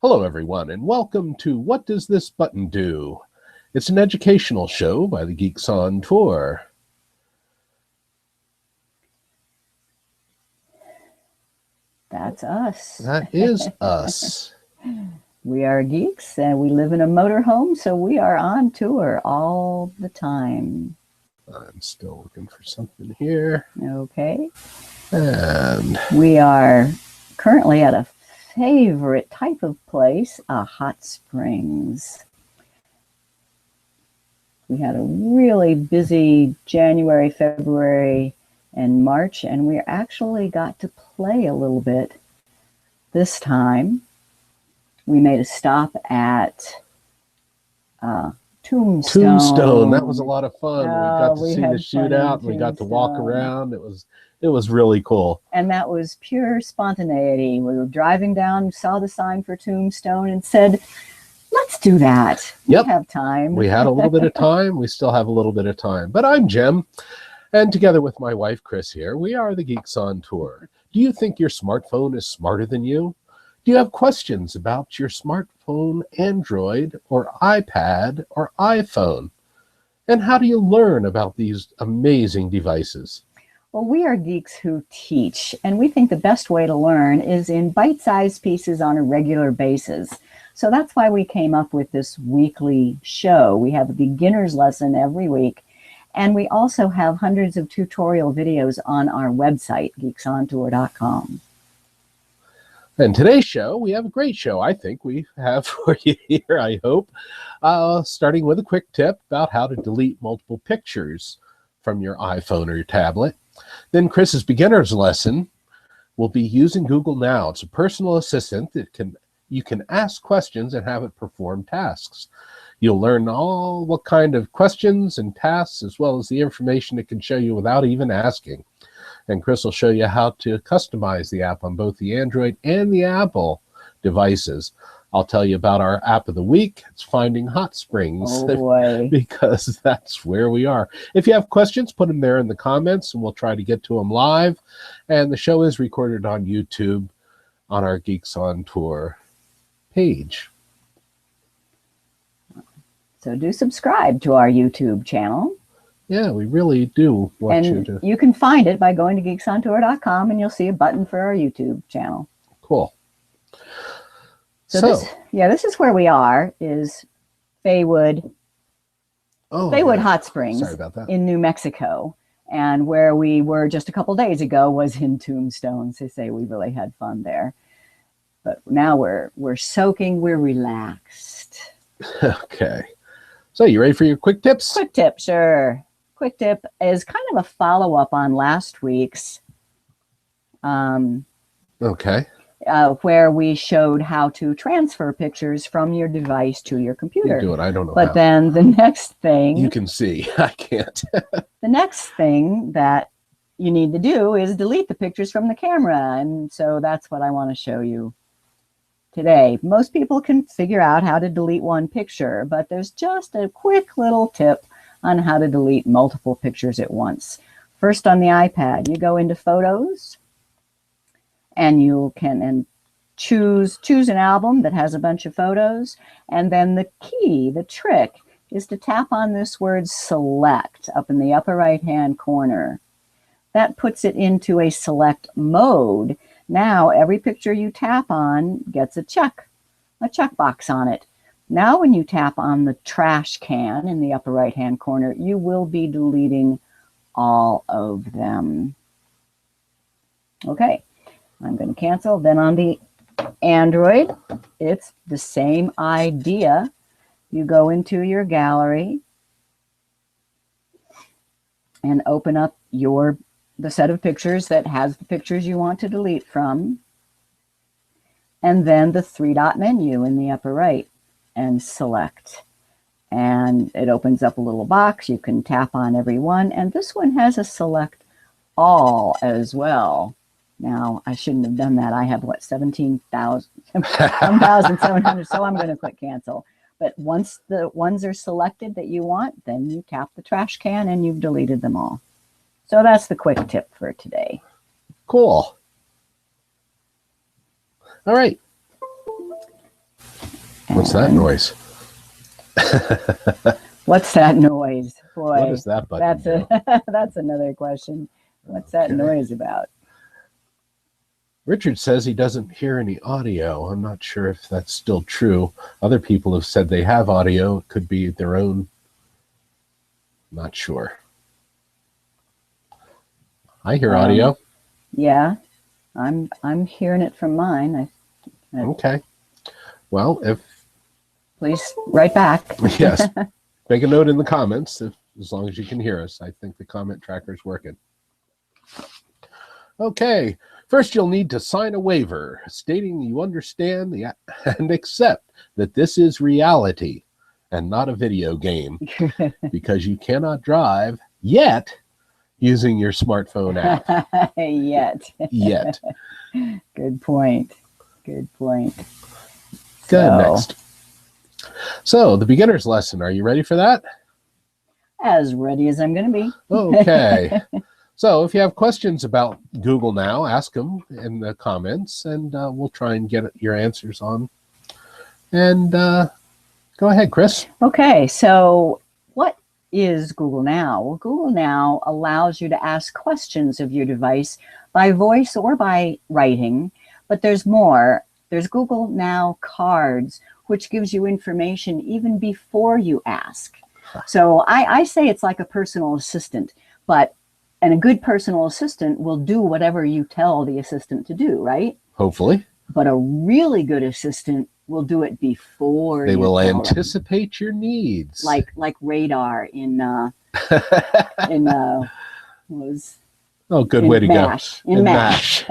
Hello everyone, and welcome to What Does This Button Do? It's an educational show by the Geeks On Tour. That's us. That is us. We are geeks and we live in a motorhome, so we are on tour all the time. I'm still looking for something here. Okay. And we are currently at a favorite type of place, a hot springs. We had a really busy January, February, and March, and we actually got to play a little bit this time. We made a stop at Tombstone. That was a lot of fun. We got to see the shootout. We got to walk around. It was really cool. And that was pure spontaneity. We were driving down, saw the sign for Tombstone, and said, let's do that. Yep. We have time. We had a little bit of time. We still have a little bit of time. But I'm Jim, and together with my wife, Chris, here, we are the Geeks on Tour. Do you think your smartphone is smarter than you? Do you have questions about your smartphone, Android, or iPad, or iPhone? And how do you learn about these amazing devices? Well, we are geeks who teach, and we think the best way to learn is in bite-sized pieces on a regular basis. So that's why we came up with this weekly show. We have a beginner's lesson every week, and we also have hundreds of tutorial videos on our website, geeksontour.com. And today's show, we have a great show, I think we have for you here, I hope. Starting with a quick tip about how to delete multiple pictures from your iPhone or your tablet. Then Chris's beginner's lesson will be using Google Now. It's a personal assistant that you can ask questions and have it perform tasks. You'll learn what kind of questions and tasks, as well as the information it can show you without even asking. And Chris will show you how to customize the app on both the Android and the Apple devices. I'll tell you about our app of the week. It's Finding Hot Springs. Oh boy. Because that's where we are. If you have questions, put them there in the comments and we'll try to get to them live. And the show is recorded on YouTube on our Geeks on Tour page. So do subscribe to our YouTube channel. Yeah, we really do want you to. You can find it by going to geeksontour.com and you'll see a button for our YouTube channel. Cool. So this is where we are, is Faywood Hot Springs. Sorry about that. In New Mexico. And where we were just a couple days ago was in Tombstone. They say we really had fun there. But now we're soaking, we're relaxed. Okay. So you ready for your quick tips? Quick tip, sure. Quick tip is kind of a follow-up on last week's. Okay. Where we showed how to transfer pictures from your device to your computer. You do it. I don't know But how. then the next thing... You can see. I can't. The next thing that you need to do is delete the pictures from the camera. And so that's what I want to show you today. Most people can figure out how to delete one picture, but there's just a quick little tip on how to delete multiple pictures at once. First, on the iPad, you go into Photos, and you can choose an album that has a bunch of photos, and then the trick, is to tap on this word Select up in the upper right-hand corner. That puts it into a select mode. Now, every picture you tap on gets a checkbox on it. Now, when you tap on the trash can in the upper right-hand corner, you will be deleting all of them. Okay, I'm going to cancel. Then on the Android, it's the same idea. You go into your gallery and open up the set of pictures that has the pictures you want to delete from, and then the three-dot menu in the upper right, and select. And it opens up a little box. You can tap on every one, and this one has a select all as well. Now, I shouldn't have done that. I have, 1,700, so I'm going to click cancel. But once the ones are selected that you want, then you tap the trash can and you've deleted them all. So that's the quick tip for today. Cool. All right. What's that noise? What's that noise? Boy, What is that button do? That's another question. What's that noise about? Richard says he doesn't hear any audio. I'm not sure if that's still true. Other people have said they have audio. It could be their own. Not sure. I hear audio. Yeah, I'm hearing it from mine. Okay. Well, Please write back. Yes, make a note in the comments as long as you can hear us. I think the comment tracker is working. Okay. First, you'll need to sign a waiver stating you understand and accept that this is reality and not a video game, because you cannot drive yet using your smartphone app. Yet. Good point. Good point. Good. Next. So, the beginner's lesson. Are you ready for that? As ready as I'm going to be. Okay. So, if you have questions about Google Now, ask them in the comments, and we'll try and get your answers on. And go ahead, Chris. Okay. So, what is Google Now? Well, Google Now allows you to ask questions of your device by voice or by writing, but there's more. There's Google Now Cards, which gives you information even before you ask. So I say it's like a personal assistant, and a good personal assistant will do whatever you tell the assistant to do, right? Hopefully. But a really good assistant will do it before they you will tell anticipate your needs. Like radar in was oh, good way to MASH. go. In MASH.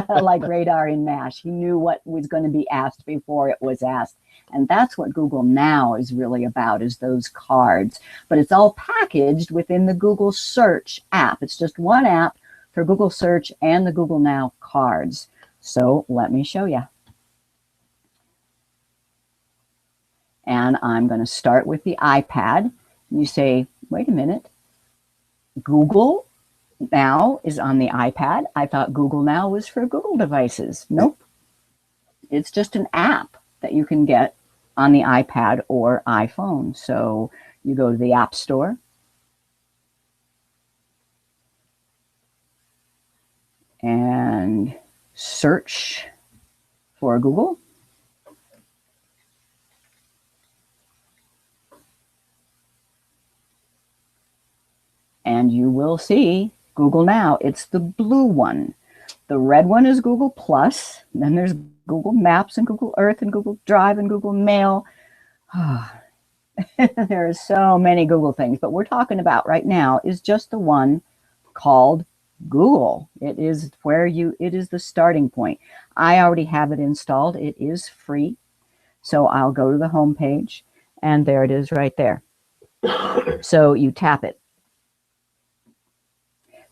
Like radar in MASH. He knew what was going to be asked before it was asked. And that's what Google Now is really about, is those cards. But it's all packaged within the Google Search app. It's just one app for Google Search and the Google Now cards. So let me show you. And I'm going to start with the iPad. And you say, wait a minute, Google Now is on the iPad. I thought Google Now was for Google devices. Nope. It's just an app that you can get on the iPad or iPhone. So you go to the App Store. And search for Google. And you will see Google Now. It's the blue one. The red one is Google Plus. Then there's Google Maps and Google Earth and Google Drive and Google Mail. There are so many Google things, but we're talking about right now is just the one called Google. It is the starting point. I already have it installed. It is free. So I'll go to the home page, and there it is right there. So you tap it.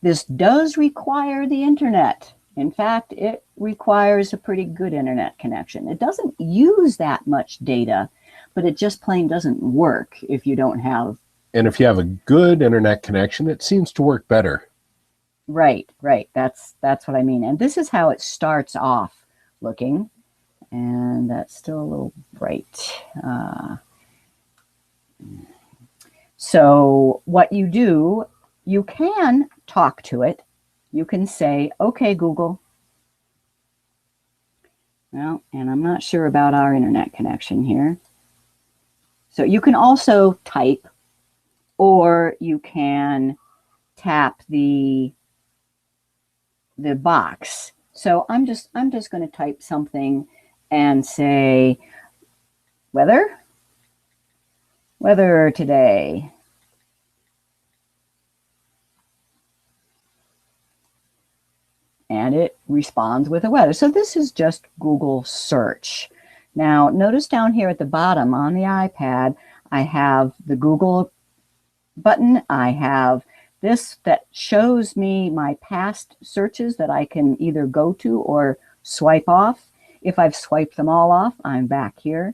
This does require the internet. In fact, it requires a pretty good internet connection. It doesn't use that much data, but it just plain doesn't work if you don't have. And if you have a good internet connection, it seems to work better. Right. That's what I mean. And this is how it starts off looking. And that's still a little bright. So what you do, you can talk to it. You can say, okay, Google. Well, and I'm not sure about our internet connection here. So you can also type, or you can tap the box. So I'm just going to type something and say weather today. And it responds with the weather. So this is just Google search. Now, notice down here at the bottom on the iPad, I have the Google button. I have this that shows me my past searches that I can either go to or swipe off. If I've swiped them all off, I'm back here.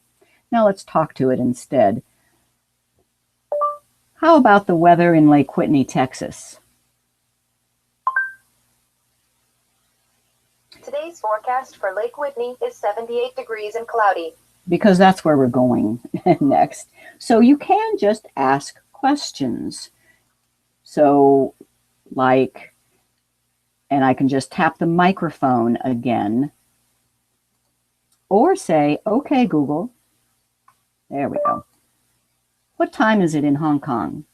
Now let's talk to it instead. How about the weather in Lake Whitney, Texas? Today's forecast for Lake Whitney is 78 degrees and cloudy. because that's where we're going next. So you can just ask questions. So like, and I can just tap the microphone again, or say, okay, Google. There we go. What time is it in Hong Kong?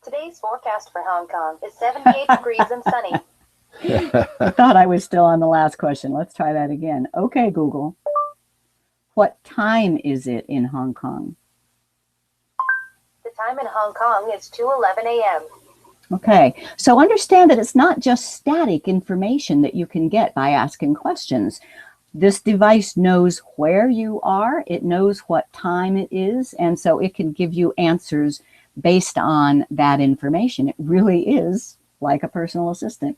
Today's forecast for Hong Kong is 78 degrees and sunny. I thought I was still on the last question. Let's try that again. Okay, Google. What time is it in Hong Kong? The time in Hong Kong is 2:11 a.m. Okay, so understand that it's not just static information that you can get by asking questions. This device knows where you are, it knows what time it is, and so it can give you answers based on that information. It really is like a personal assistant.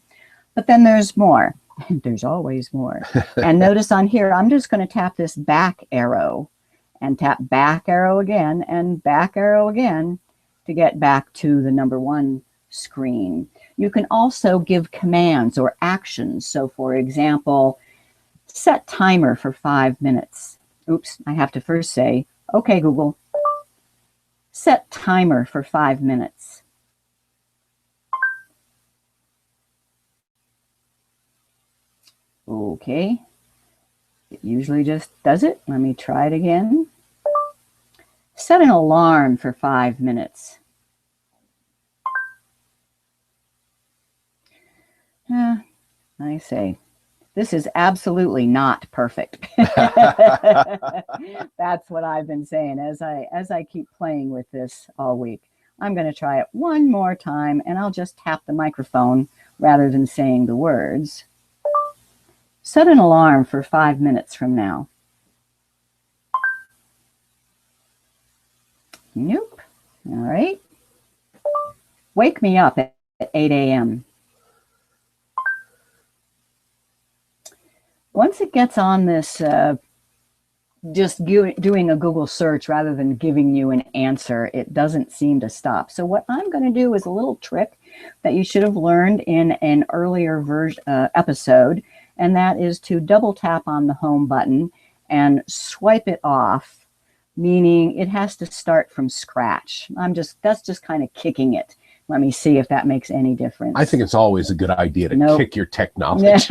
But then there's more. There's always more. And notice on here, I'm just going to tap this back arrow and tap back arrow again and back arrow again to get back to the number 1 screen. You can also give commands or actions. So for example, set timer for 5 minutes. Oops, I have to first say, okay, Google, set timer for 5 minutes. Okay, it usually just does it. Let me try it again. Set an alarm for 5 minutes. I say, this is absolutely not perfect. That's what I've been saying as I keep playing with this all week. I'm going to try it one more time, and I'll just tap the microphone rather than saying the words. Set an alarm for 5 minutes from now. Nope. All right. Wake me up at 8 a.m. Once it gets on this, just doing a Google search rather than giving you an answer, it doesn't seem to stop. So what I'm going to do is a little trick that you should have learned in an earlier episode, and that is to double tap on the home button and swipe it off, meaning it has to start from scratch. That's just kind of kicking it. Let me see if that makes any difference. I think it's always a good idea to kick your technology.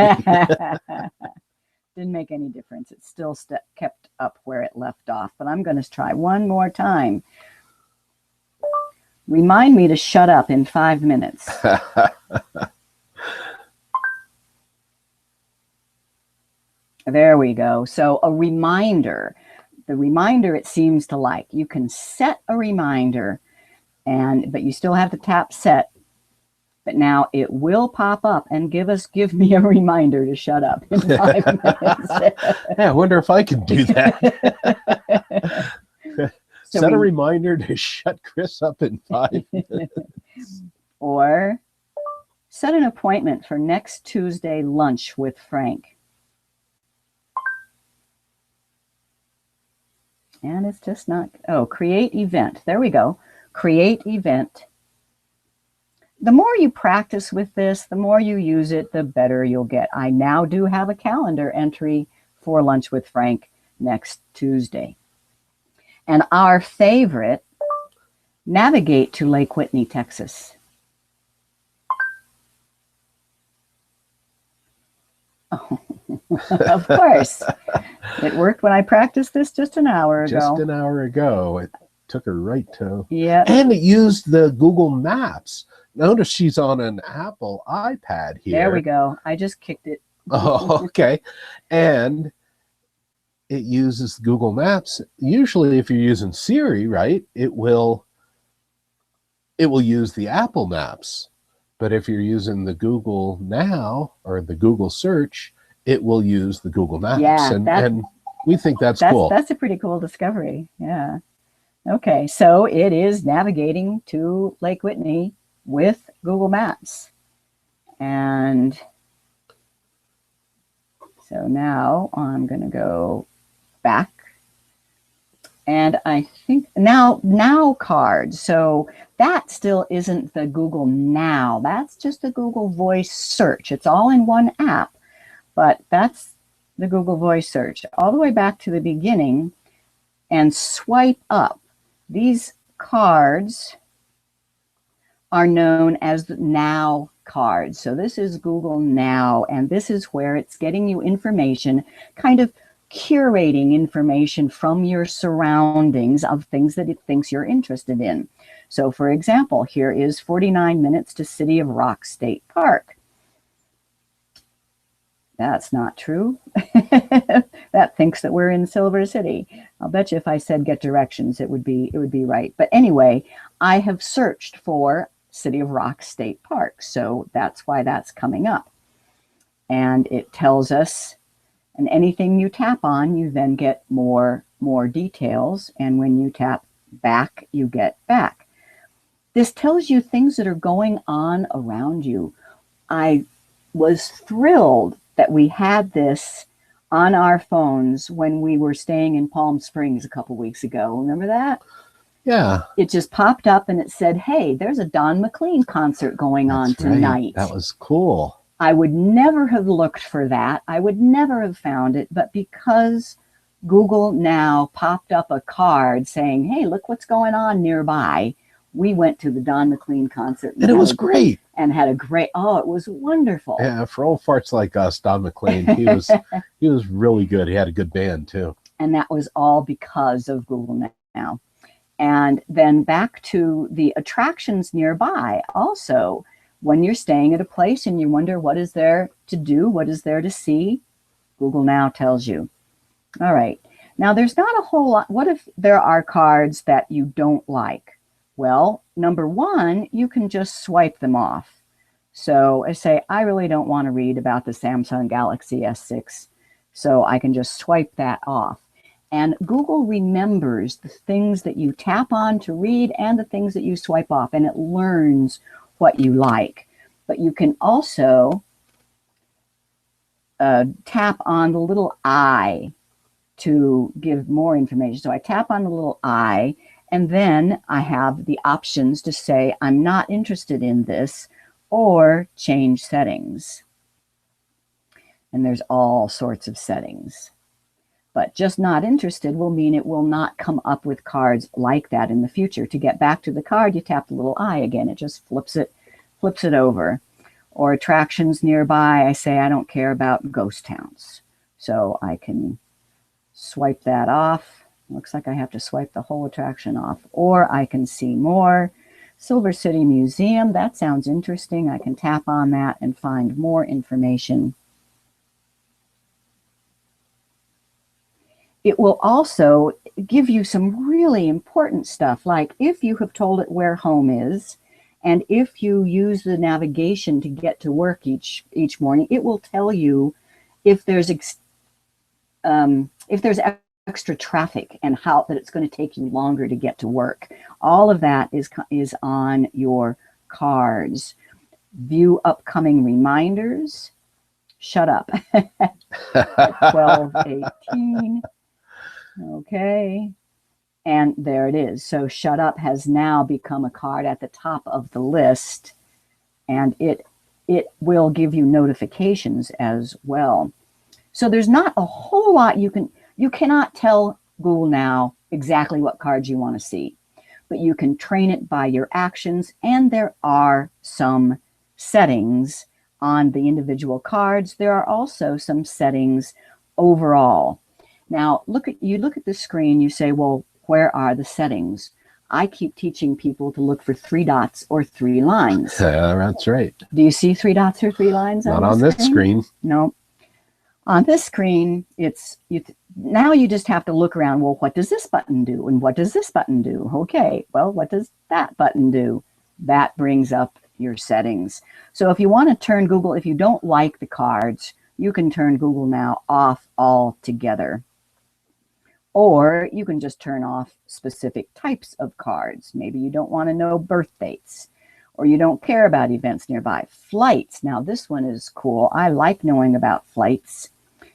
Didn't make any difference. It still kept up where it left off, but I'm going to try one more time. Remind me to shut up in 5 minutes. There we go. So a reminder, the reminder it seems to like. You can set a reminder, but you still have to tap set. But now it will pop up and give me a reminder to shut up in 5 minutes. Yeah, I wonder if I can do that. Set a reminder to shut Chris up in 5 minutes. Or set an appointment for next Tuesday lunch with Frank. And it's just not, create event. There we go. Create event. The more you practice with this, the more you use it, the better you'll get. I now do have a calendar entry for lunch with Frank next Tuesday. And our favorite, navigate to Lake Whitney, Texas. Oh, of course. It worked when I practiced this just an hour ago. Just an hour ago. It took her right to... Yeah. And it used the Google Maps. Notice she's on an Apple iPad here. There we go. I just kicked it. Oh, okay. And it uses Google Maps. Usually if you're using Siri, right, it will use the Apple Maps. But if you're using the Google Now or the Google Search, it will use the Google Maps. Yeah, and we think that's cool. That's a pretty cool discovery. Yeah. Okay, so it is navigating to Lake Whitney with Google Maps. And so now I'm going to go back. And I think now card. So that still isn't the Google Now. That's just the Google Voice search. It's all in one app. But that's the Google Voice search. All the way back to the beginning and swipe up. These cards are known as the Now cards. So this is Google Now, and this is where it's getting you information, kind of curating information from your surroundings of things that it thinks you're interested in. So for example, here is 49 minutes to City of Rock State Park. That's not true. That thinks that we're in Silver City. I'll bet you if I said get directions, it would be right. But anyway, I have searched for City of Rock State Park, so that's why that's coming up. And it tells us, and anything you tap on, you then get more details, and when you tap back, you get back. This tells you things that are going on around you. I was thrilled that we had this on our phones when we were staying in Palm Springs a couple weeks ago. Remember that? Yeah. It just popped up and it said, hey, there's a Don McLean concert going on tonight. Right. That was cool. I would never have looked for that. I would never have found it. But because Google Now popped up a card saying, hey, look what's going on nearby, we went to the Don McLean concert. And it was great. And had a great, oh, it was wonderful. Yeah, for old farts like us, Don McLean, he was really good. He had a good band too. And that was all because of Google Now. And then back to the attractions nearby. Also, when you're staying at a place and you wonder what is there to do, what is there to see, Google Now tells you. All right. Now, there's not a whole lot. What if there are cards that you don't like? Well, number one, you can just swipe them off. So I say, I really don't want to read about the Samsung Galaxy S6, so I can just swipe that off. And Google remembers the things that you tap on to read and the things that you swipe off, and it learns what you like. But you can also tap on the little eye to give more information. So I tap on the little eye, and then I have the options to say, I'm not interested in this, or change settings. And there's all sorts of settings. But just not interested will mean it will not come up with cards like that in the future. To get back to the card, you tap the little eye again. It just flips it over. Or attractions nearby, I say I don't care about ghost towns. So I can swipe that off. Looks like I have to swipe the whole attraction off. Or I can see more. Silver City Museum, that sounds interesting. I can tap on that and find more information. It will also give you some really important stuff, like if you have told it where home is, and if you use the navigation to get to work each morning, it will tell you if there's extra traffic and how that it's going to take you longer to get to work. All of that is on your cards. View upcoming reminders. Shut up. 12:18. Okay. And there it is. So shut up has now become a card at the top of the list, and it will give you notifications as well. So there's not a whole lot you cannot tell Google Now exactly what cards you want to see, but you can train it by your actions, and there are some settings on the individual cards. There are also some settings overall. Now, look at the screen, you say, well, where are the settings? I keep teaching people to look for 3 dots or 3 lines. That's right. Do you see 3 dots or 3 lines? Not on this screen. No. On this screen, now you just have to look around. Well, what does this button do? And what does this button do? Okay, well, what does that button do? That brings up your settings. So if you want to turn Google, if you don't like the cards, you can turn Google Now off altogether. Or you can just turn off specific types of cards. Maybe you don't want to know birth dates, or you don't care about events nearby. Flights. Now, this one is cool. I like knowing about flights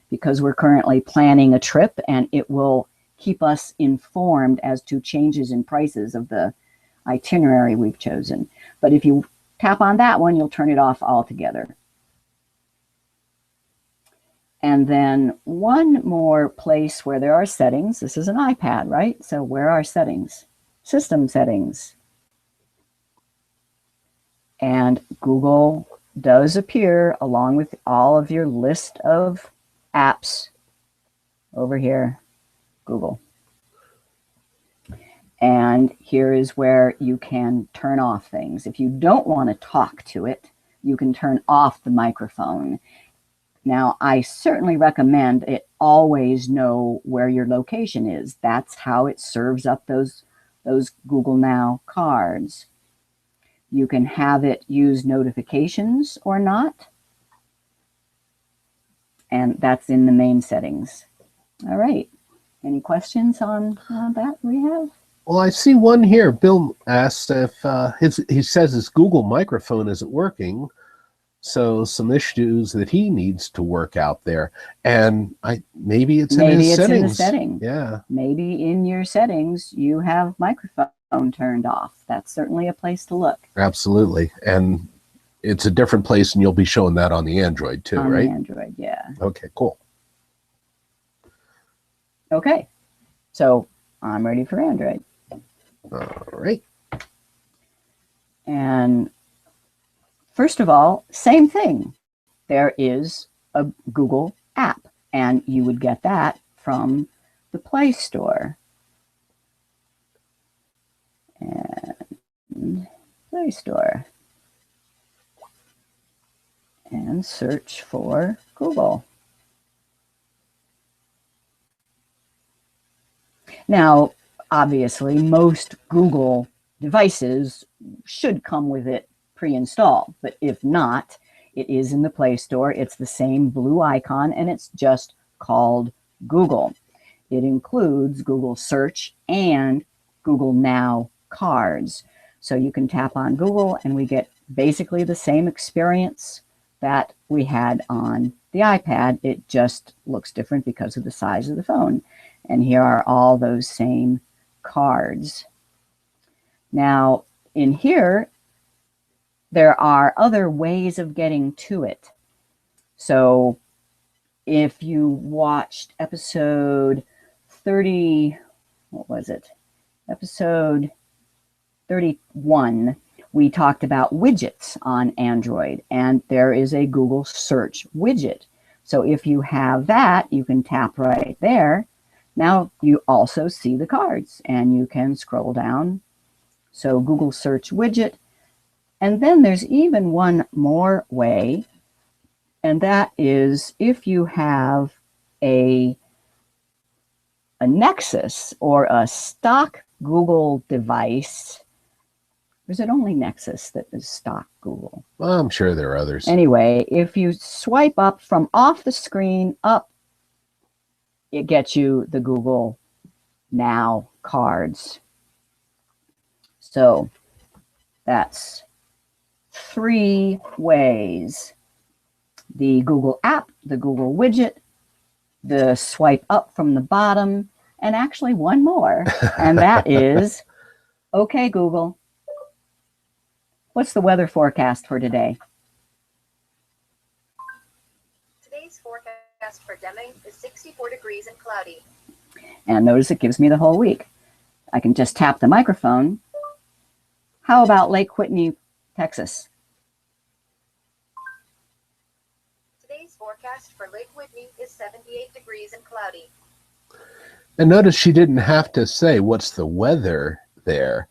because we're currently planning a trip, and it will keep us informed as to changes in prices of the itinerary we've chosen. But if you tap on that one, you'll turn it off altogether. And then one more place where there are settings. This is an iPad, right? So where are settings? System settings. And Google does appear along with all of your list of apps over here, Google. And here is where you can turn off things. If you don't want to talk to it, you can turn off the microphone. Now, I certainly recommend it always know where your location is. That's how it serves up those Google Now cards. You can have it use notifications or not. And that's in the main settings. All right. Any questions on that we have? Well, I see one here. Bill asks if he says his Google microphone isn't working, so some issues that he needs to work out there. And maybe it's in his settings. In the setting. Yeah. Maybe in your settings you have microphone turned off. That's certainly a place to look. Absolutely. And it's a different place, and you'll be showing that on the Android too, right? On the Android, yeah. Okay, cool. Okay. So I'm ready for Android. All right. And first of all, same thing. There is a Google app, and you would get that from the Play Store. And Play Store. And search for Google. Now, obviously, most Google devices should come with it pre-installed, but if not, it is in the Play Store. It's the same blue icon, and it's just called Google. It includes Google Search and Google Now cards. So you can tap on Google, and we get basically the same experience that we had on the iPad. It just looks different because of the size of the phone. And here are all those same cards. Now, in here, there are other ways of getting to it. So if you watched episode 30, what was it? Episode 31, we talked about widgets on Android, and there is a Google search widget. So if you have that, you can tap right there. Now you also see the cards, and you can scroll down. So Google search widget. And then there's even one more way, and that is if you have a Nexus or a stock Google device. Or is it only Nexus that is stock Google? Well, I'm sure there are others. Anyway, if you swipe up from off the screen up, it gets you the Google Now cards. So that's 3 ways: the Google app, the Google widget, the swipe up from the bottom, and actually one more, and that is, okay, Google, what's the weather forecast for today? Today's forecast for Deming is 64 degrees and cloudy. And notice it gives me the whole week. I can just tap the microphone. How about Lake Whitney, Texas? Today's forecast for Lake Whitney is 78 degrees and cloudy. And notice she didn't have to say, what's the weather there?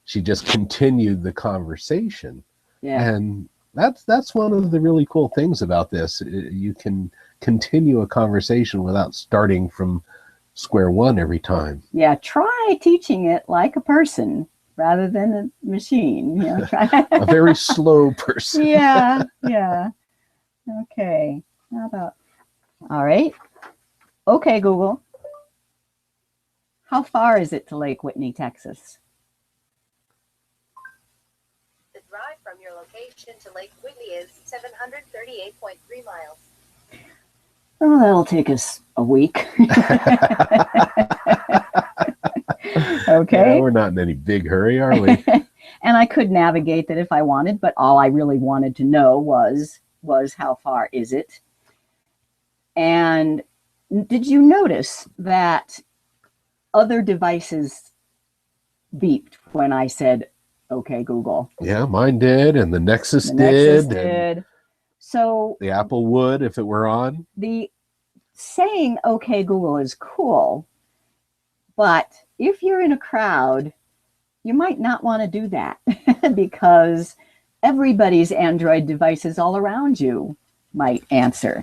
She just continued the conversation. Yeah. And that's one of the really cool things about this. You can continue a conversation without starting from square one every time. Yeah, try teaching it like a person rather than a machine. You know, try. A very slow person. Yeah, yeah. Okay. How about, all right. Okay, Google. How far is it to Lake Whitney, Texas? The drive from your location to Lake Whitney is 738.3 miles. Oh, that'll take us a week. Okay. Yeah, we're not in any big hurry, are we? And I could navigate that if I wanted, but all I really wanted to know was how far is it? And did you notice that other devices beeped when I said, okay, Google? Yeah, mine did, and the Nexus The Nexus did, and did. So the Apple would if it were on. the saying, okay, Google is cool, but if you're in a crowd, you might not want to do that because everybody's Android devices all around you might answer.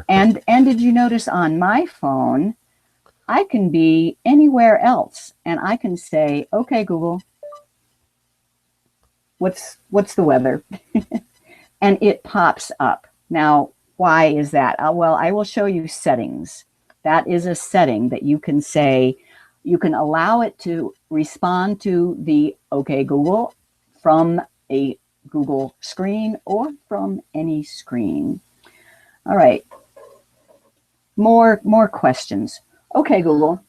And did you notice on my phone, I can be anywhere else and I can say, okay, Google, what's the weather? And it pops up. Now, why is that? Well, I will show you settings. That is a setting that you can say, you can allow it to respond to the okay, Google from a Google screen or from any screen. All right. More questions. Okay, Google,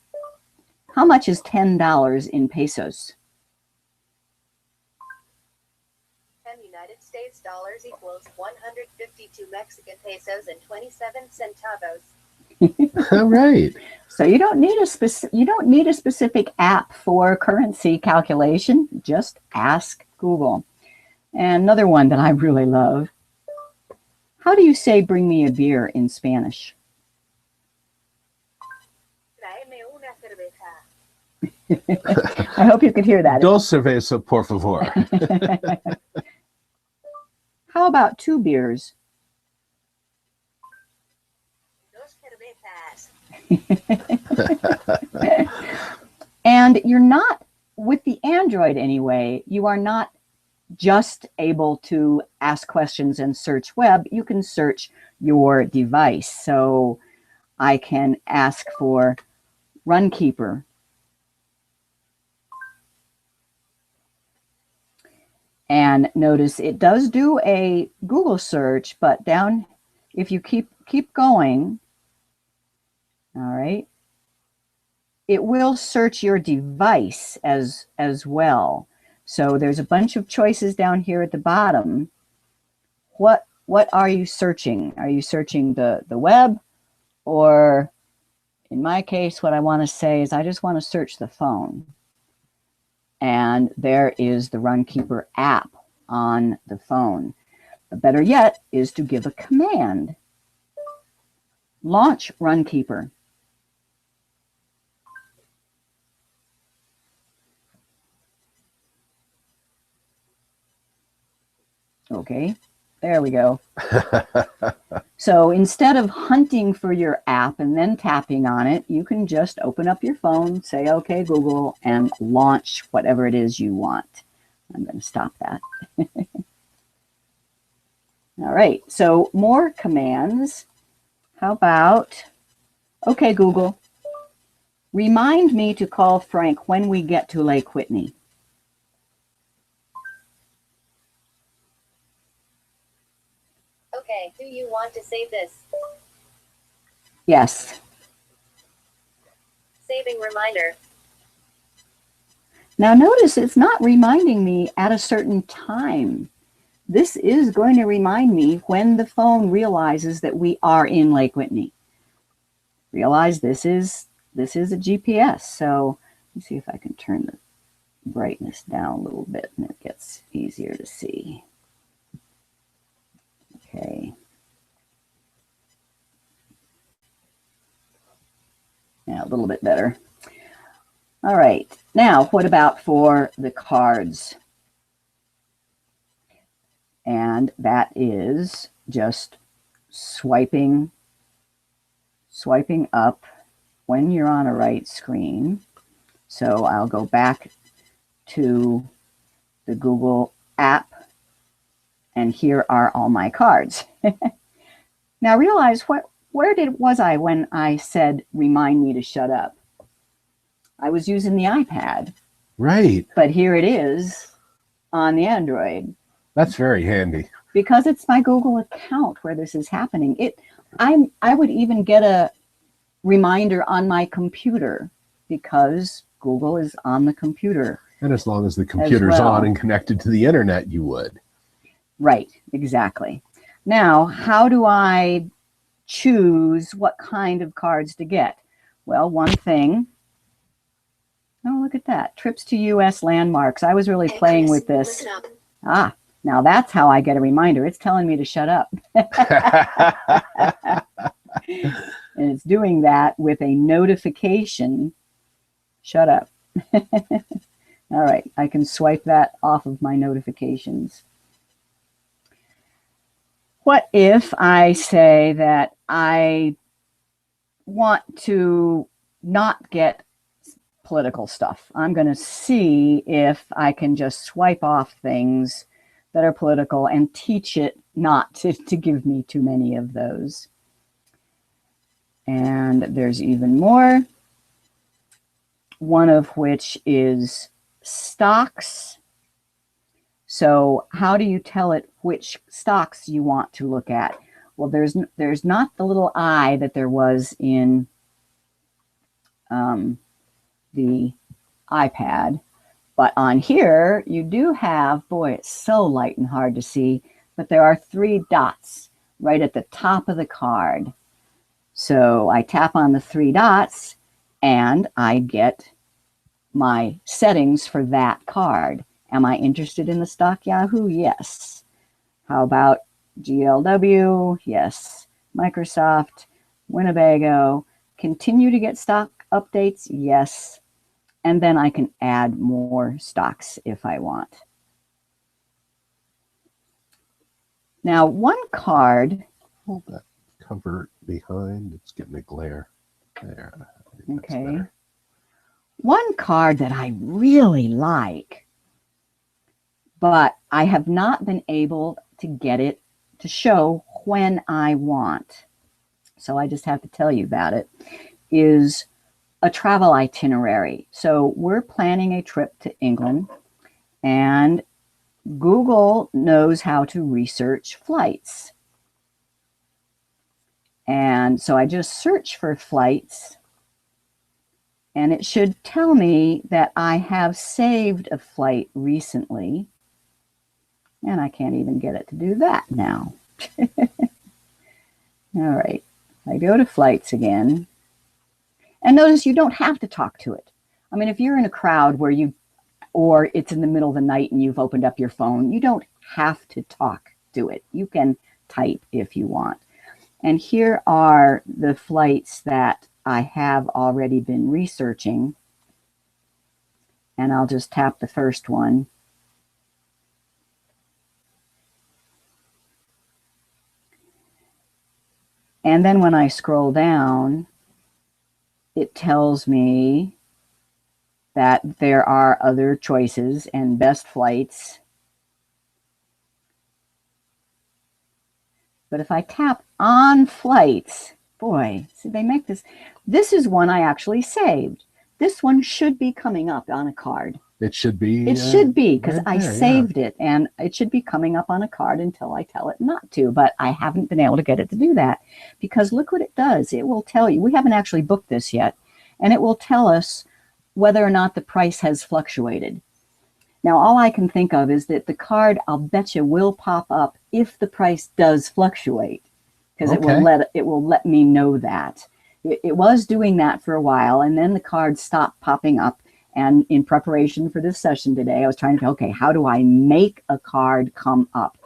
how much is $10 in pesos? 10 United States dollars equals 152 Mexican pesos and 27 centavos. All right. So you don't need a specific app for currency calculation. Just ask Google. And another one that I really love. How do you say bring me a beer in Spanish? Tráeme una cerveza. I hope you could hear that. Dos cerveza, por favor. How about 2 beers? Dos cervezas. And you're not, with the Android anyway, you are not just able to ask questions and search web. You can search your device. So I can ask for Runkeeper. And notice it does do a Google search, but down, if you keep going, all right, it will search your device as well. So there's a bunch of choices down here at the bottom. What are you searching? Are you searching the web? Or in my case, what I want to say is I just want to search the phone. And there is the Runkeeper app on the phone. But better yet is to give a command. Launch Runkeeper. Okay, there we go. So instead of hunting for your app and then tapping on it, you can just open up your phone, say, okay, Google, and launch whatever it is you want. I'm going to stop that. All right, so more commands. How about, okay, Google, remind me to call Frank when we get to Lake Whitney. Okay, do you want to save this? Yes. Saving reminder. Now notice it's not reminding me at a certain time. This is going to remind me when the phone realizes that we are in Lake Whitney. Realize this is a GPS. So let's see if I can turn the brightness down a little bit and it gets easier to see. Okay. Yeah, a little bit better. All right. Now, what about for the cards? And that is just swiping up when you're on a right screen. So I'll go back to the Google app, and here are all my cards. Now realize where was I when I said remind me to shut up? I was using the iPad. Right. But here it is on the Android. That's very handy. Because it's my Google account where this is happening. I would even get a reminder on my computer because Google is on the computer. And as long as the computer's on and connected to the internet, you would. Right, exactly. Now, how do I choose what kind of cards to get. Well, one thing, oh, look at that. Trips to U.S. landmarks. I was really playing with this. Ah, now that's how I get a reminder. It's telling me to shut up. And it's doing that with a notification. Shut up. All right, I can swipe that off of my notifications. What if I say that I want to not get political stuff? I'm going to see if I can just swipe off things that are political and teach it not to give me too many of those. And there's even more, one of which is stocks. So how do you tell it which stocks you want to look at? Well, there's not the little eye that there was in the iPad, but on here you do have, boy, it's so light and hard to see, but there are 3 dots right at the top of the card. So I tap on the 3 dots and I get my settings for that card. Am I interested in the stock Yahoo? Yes. How about GLW? Yes. Microsoft, Winnebago. Continue to get stock updates? Yes. And then I can add more stocks if I want. Now, one card. Hold that cover behind. It's getting a glare. There. Okay. One card that I really like, but I have not been able to get it to show when I want, so I just have to tell you about it, is a travel itinerary. So we're planning a trip to England, and Google knows how to research flights. And so I just search for flights, and it should tell me that I have saved a flight recently. And I can't even get it to do that now. All right, I go to flights again. And notice you don't have to talk to it. I mean, if you're in a crowd or it's in the middle of the night and you've opened up your phone, you don't have to talk to it. You can type if you want. And here are the flights that I have already been researching. And I'll just tap the first one. And then when I scroll down, it tells me that there are other choices and best flights. But if I tap on flights, boy, see, they make this. This is one I actually saved. This one should be coming up on a card. It should be. It should be, because right I there, saved it, and it should be coming up on a card until I tell it not to. But I haven't been able to get it to do that, because look what it does. It will tell you. We haven't actually booked this yet, and it will tell us whether or not the price has fluctuated. Now, all I can think of is that the card, I'll bet you, will pop up if the price does fluctuate, because Okay. it will let me know that. It was doing that for a while, and then the card stopped popping up. And in preparation for this session today, I was trying to, okay, how do I make a card come up?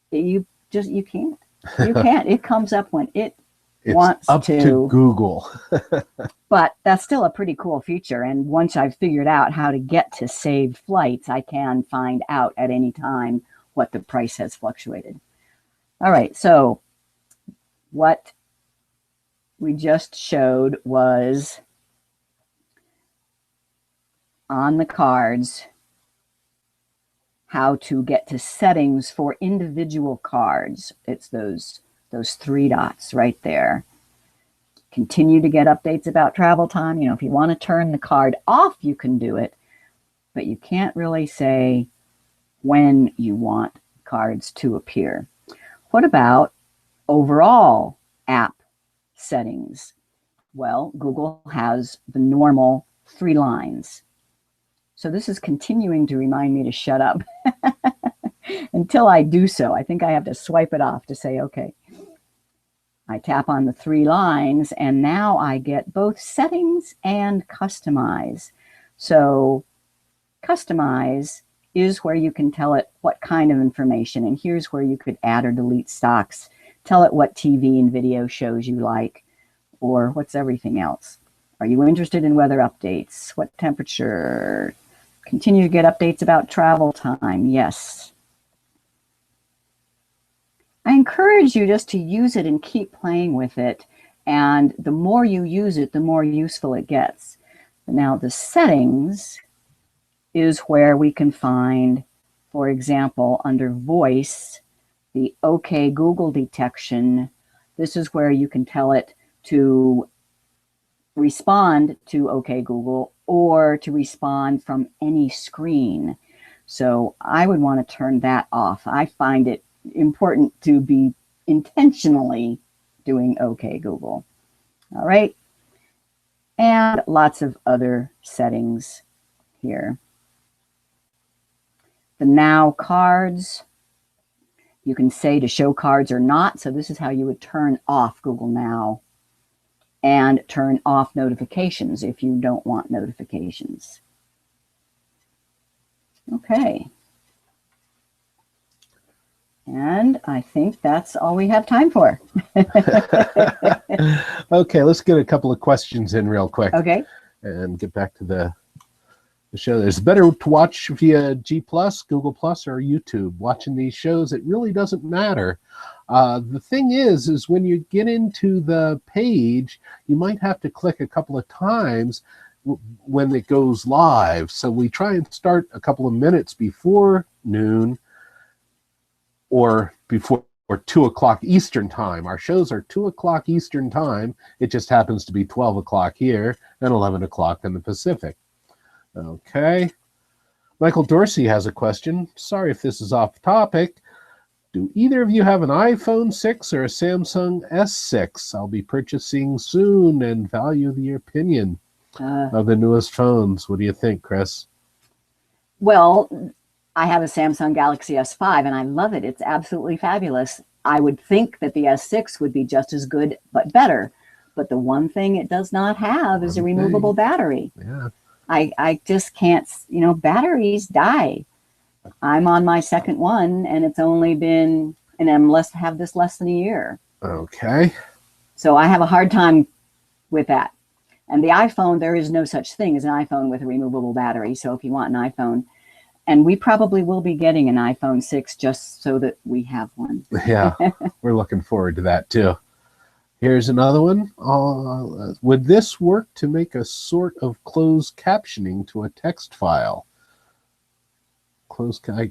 You can't. You can't. It comes up when it wants up to Google. But that's still a pretty cool feature. And once I've figured out how to get to saved flights, I can find out at any time what the price has fluctuated. All right, so what we just showed was on the cards how to get to settings for individual cards. It's those 3 dots right there. Continue to get updates about travel time. You know, if you want to turn the card off, you can do it, but you can't really say when you want cards to appear. What about overall app settings? Well, Google has the normal 3 lines. So this is continuing to remind me to shut up until I do so. I think I have to swipe it off to say, okay. I tap on the 3 lines, and now I get both settings and customize. So customize is where you can tell it what kind of information, and here's where you could add or delete stocks, tell it what TV and video shows you like, or what's everything else. Are you interested in weather updates? What temperature? Continue to get updates about travel time. Yes. I encourage you just to use it and keep playing with it. And the more you use it, the more useful it gets. Now, the settings is where we can find, for example, under voice, the OK Google detection. This is where you can tell it to respond to OK Google or to respond from any screen. So I would want to turn that off. I find it important to be intentionally doing OK Google. All right. And lots of other settings here. The now cards, you can say to show cards or not. So this is how you would turn off Google Now, and turn off notifications if you don't want notifications. Okay. And I think that's all we have time for. Okay, let's get a couple of questions in real quick. Okay. And get back to the show. It's better to watch via G+, Google+, or YouTube. Watching these shows, it really doesn't matter. The thing is when you get into the page, you might have to click a couple of times when it goes live. So we try and start a couple of minutes before noon or before 2 o'clock Eastern time. Our shows are 2 o'clock Eastern time. It just happens to be 12 o'clock here and 11 o'clock in the Pacific. Okay. Michael Dorsey has a question. Sorry if this is off topic. Do either of you have an iPhone 6 or a Samsung S6? I'll be purchasing soon and value the opinion of the newest phones. What do you think, Chris? Well, I have a Samsung Galaxy S5 and I love it. It's absolutely fabulous. I would think that the S6 would be just as good, but better. But the one thing it does not have is a removable battery. Yeah. I just can't, batteries die. I'm on my second one and it's only been, and I'm have this less than a year. Okay. So I have a hard time with that. And the iPhone, there is no such thing as an iPhone with a removable battery. So if you want an iPhone, and we probably will be getting an iPhone 6 just so that we have one. Yeah, we're looking forward to that too. Here's another one. Would this work to make a sort of closed captioning to a text file?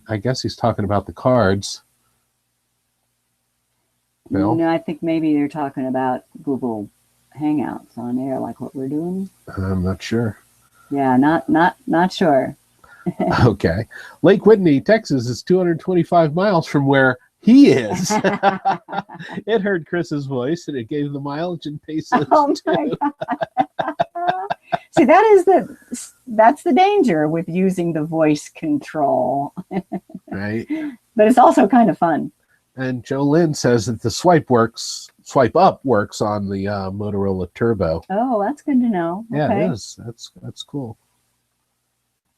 I guess he's talking about the cards. Bill? No, I think maybe they're talking about Google Hangouts on air, like what we're doing. I'm not sure. Yeah, not sure. Okay. Lake Whitney, Texas is 225 miles from where he is. It heard Chris's voice and it gave the mileage and pesos. Oh my God. See, that's the danger with using the voice control. Right. But it's also kind of fun. And Joe Lynn says that the swipe up works on the Motorola Turbo. Oh, that's good to know. Yeah, okay. it is. That's cool.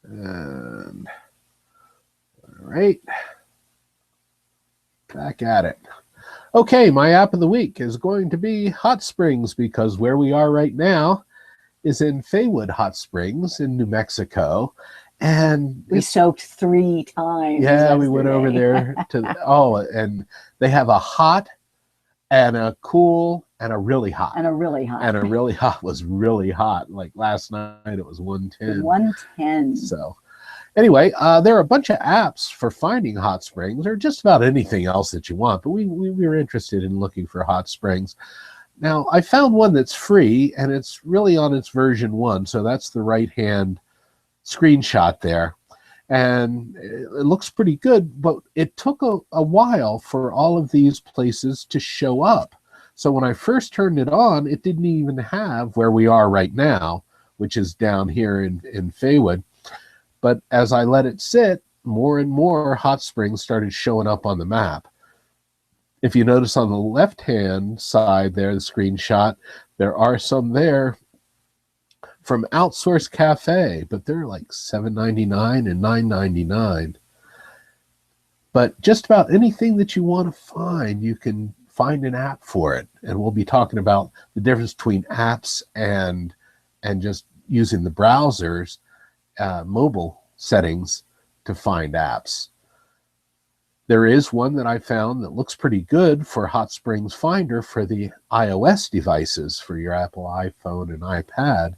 And all right, back at it. Okay, my app of the week is going to be Hot Springs, because where we are right now is in Faywood Hot Springs in New Mexico. And we soaked 3 times. Yeah, yesterday. we went over there to, and they have a hot and a cool and a really hot. And a really hot. And a really hot was really hot. Like last night it was 110. 110. So anyway, there are a bunch of apps for finding hot springs or just about anything else that you want. But we were interested in looking for hot springs. Now, I found one that's free, and it's really on its version 1. So that's the right-hand screenshot there. And it looks pretty good, but it took a while for all of these places to show up. So when I first turned it on, it didn't even have where we are right now, which is down here in Faywood. But as I let it sit, more and more hot springs started showing up on the map. If you notice on the left-hand side there, the screenshot, there are some there from Outsource Cafe, but they're like $7.99 and $9.99. But just about anything that you want to find, you can find an app for it. And we'll be talking about the difference between apps and just using the browser's mobile settings to find apps. There is one that I found that looks pretty good for Hot Springs Finder for the iOS devices, for your Apple iPhone and iPad.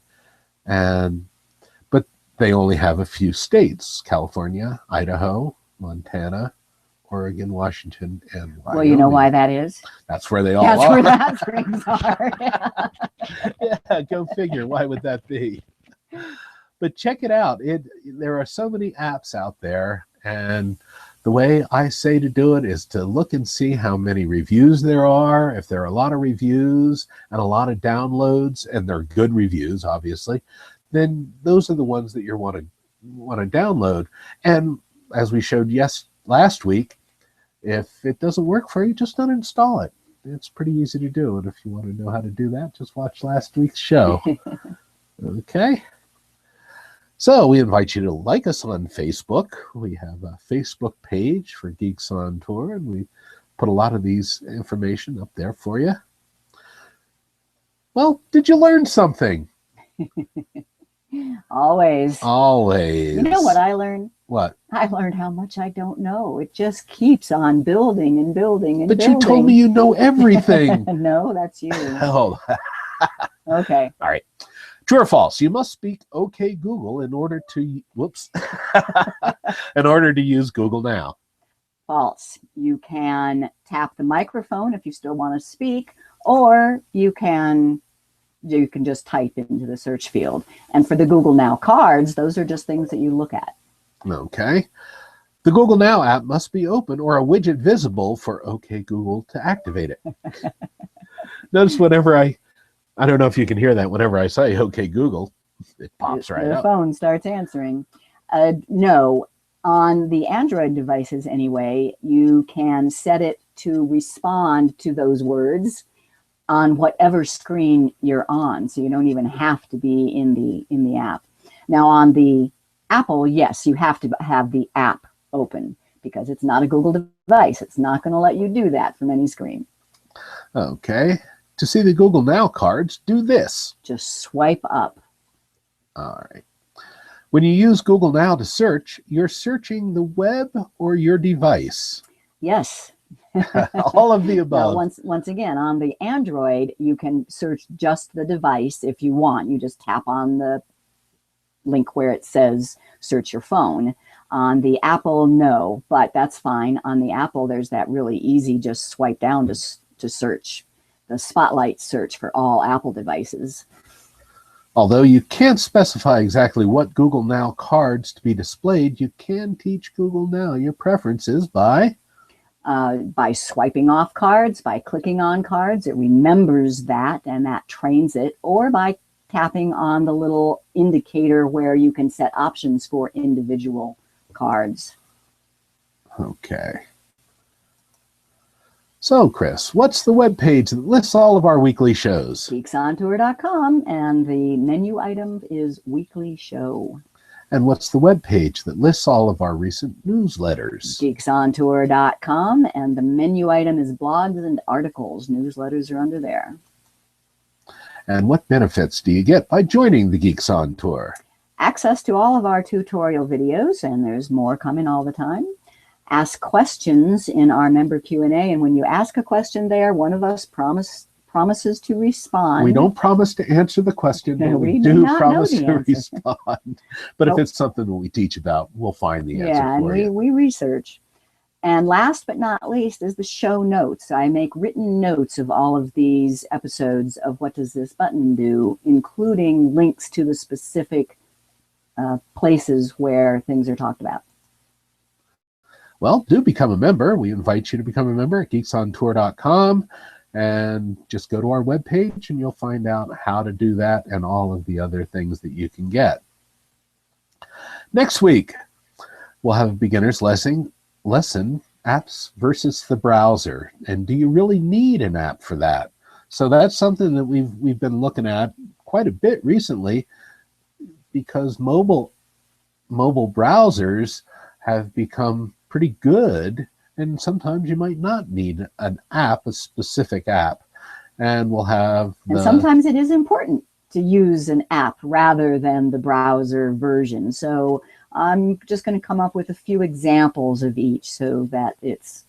But they only have a few states: California, Idaho, Montana, Oregon, Washington, and Wyoming. Well, you know why that is? That's where they all That's are. where the hot springs are. Yeah, go figure. Why would that be? But check it out. There are so many apps out there, and the way I say to do it is to look and see how many reviews there are. If there are a lot of reviews and a lot of downloads, and they're good reviews, obviously, then those are the ones that you want to download. And as we showed last week, if it doesn't work for you, just uninstall it. It's pretty easy to do. And if you want to know how to do that, just watch last week's show. Okay. So we invite you to like us on Facebook. We have a Facebook page for Geeks on Tour, and we put a lot of these information up there for you. Well, did you learn something? Always. Always. You know what I learned? What? I learned how much I don't know. It just keeps on building and building and but building. You told me you know everything. No, that's you. Oh. Okay. All right. True or false? You must speak OK Google in order to in order to use Google Now. False. You can tap the microphone if you still want to speak, or you can just type into the search field. And for the Google Now cards, those are just things that you look at. Okay. The Google Now app must be open or a widget visible for OK Google to activate it. Notice whenever I don't know if you can hear that. Whenever I say OK Google, it pops right up. The phone starts answering. No, on the Android devices anyway, you can set it to respond to those words on whatever screen you're on, so you don't even have to be in the app. Now on the Apple, yes, you have to have the app open because it's not a Google device. It's not going to let you do that from any screen. Okay. To see the Google Now cards, do this. Just swipe up. All right. When you use Google Now to search, you're searching the web or your device? Yes. All of the above. Now, once again, on the Android, you can search just the device if you want. You just tap on the link where it says search your phone. On the Apple, no, but that's fine. On the Apple, there's that really easy just swipe down to search. The Spotlight search for all Apple devices. Although you can't specify exactly what Google Now cards to be displayed, you can teach Google Now your preferences by swiping off cards, by clicking on cards. It remembers that, and that trains it, or by tapping on the little indicator where you can set options for individual cards. Okay. So, Chris, what's the web page that lists all of our weekly shows? GeeksOnTour.com, and the menu item is Weekly Show. And what's the web page that lists all of our recent newsletters? GeeksOnTour.com, and the menu item is Blogs and Articles. Newsletters are under there. And what benefits do you get by joining the Geeks on Tour? Access to all of our tutorial videos, and there's more coming all the time. Ask questions in our member Q&A, and when you ask a question there, one of us promises to respond. We don't promise to answer the question, but we do promise to respond. But if it's something that we teach about, we'll find the answer for you. And we research. And last but not least is the show notes. I make written notes of all of these episodes of What Does This Button Do, including links to the specific places where things are talked about. Well, do become a member. We invite you to become a member at geeksontour.com, and just go to our webpage and you'll find out how to do that and all of the other things that you can get. Next week, we'll have a beginner's lesson apps versus the browser, and do you really need an app for that? So that's something that we've been looking at quite a bit recently, because mobile browsers have become pretty good, and sometimes you might not need an app, a specific app. And we'll have and sometimes it is important to use an app rather than the browser version. So I'm just going to come up with a few examples of each so that it's...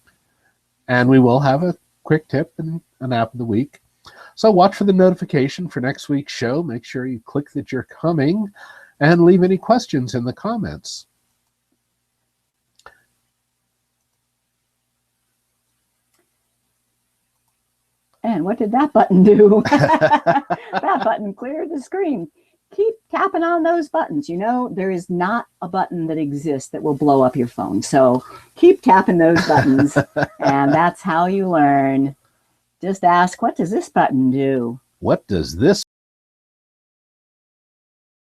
And we will have a quick tip and an app of the week. So watch for the notification for next week's show. Make sure you click that you're coming and leave any questions in the comments. And what did that button do? That button cleared the screen. Keep tapping on those buttons. You know, there is not a button that exists that will blow up your phone. So keep tapping those buttons, and that's how you learn. Just ask, what does this button do? What does this